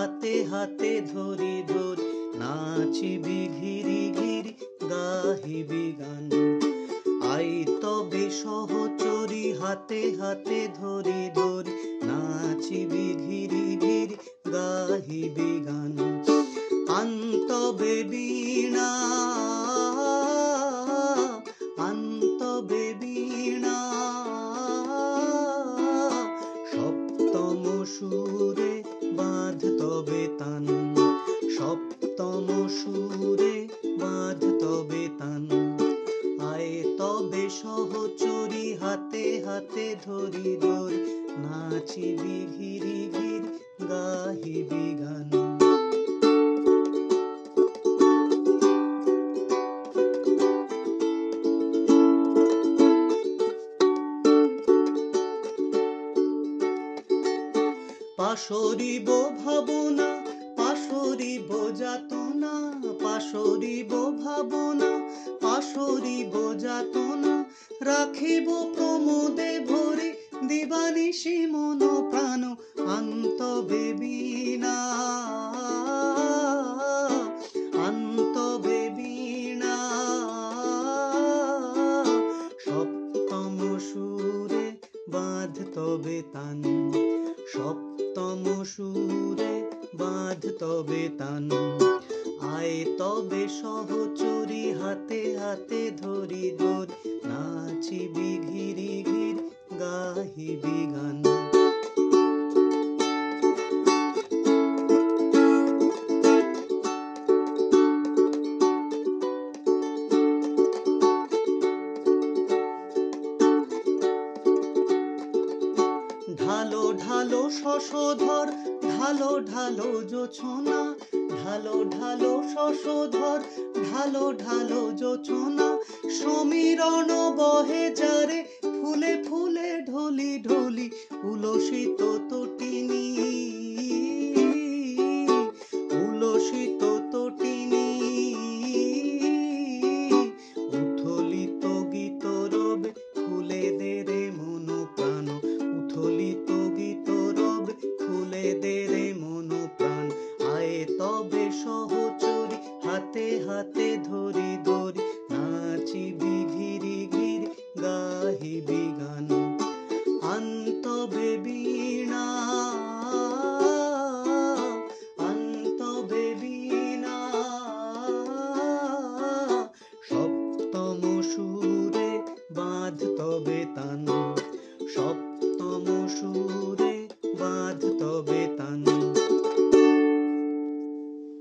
হাতে হাতে ধরি ধরি নাচিবি ঘিরি ঘিরি গাহিবি গান। আই তবে সহচরি হাতে হাতে ধরি ধরি নাচিবি ঘিরি ঘিরি গাহিবি গান। আন্তবে বীণা আন্তবে বীণা সপ্তম সুরে বাঁধ তবে তান। সপ্তম সুরে বাঁধ তবে তান। আয় তবে সহচরি হাতে হাতে ধরি ধরি নাচিবি ঘিরি ঘিরি গাহিবি গান। পাশরিব ভাবনা পাশরিব যাতনা পাশরিব ভাবনা পাশরিব যাতনা রাখিব প্রমোদে ভরে দিবানিশি মন প্রাণ। আন্তবে বীণা আন্তবে বীণা সপ্তম সুরে বাঁধ তবে তান। সপ্তম সুরে বাঁধ তবে তান। আয় তবে সহচরি হাতে হাতে ধরি ধরি নাচিবি ঘিরি ঘিরি গাহিবি গান। ঢালো ঢালো শশধর ঢালো ঢালো জোছনা ঢালো ঢালো শশধর ঢালো ঢালো জোছনা সমীরণ বহে যারে ফুলে ফুলে ঢলি ঢলি উলসিত তটিনী উলসিত তটিনী উথলিত গীত রবে ফুলে দে রে মন প্রাণ। উথলিত গীত রবে ফুলে দে রে মন প্রাণ। আয়ে তবে সহচরি হাতে হাতে ধরি ধরি নাচিবি ঘিরি ঘিরি গাহিবি গান। আন্তবে বীণা আন্তবে বীণা সপ্তম সুরে বাঁধ তবে তান। সপ্তম সুরে বাঁধ তবে তান।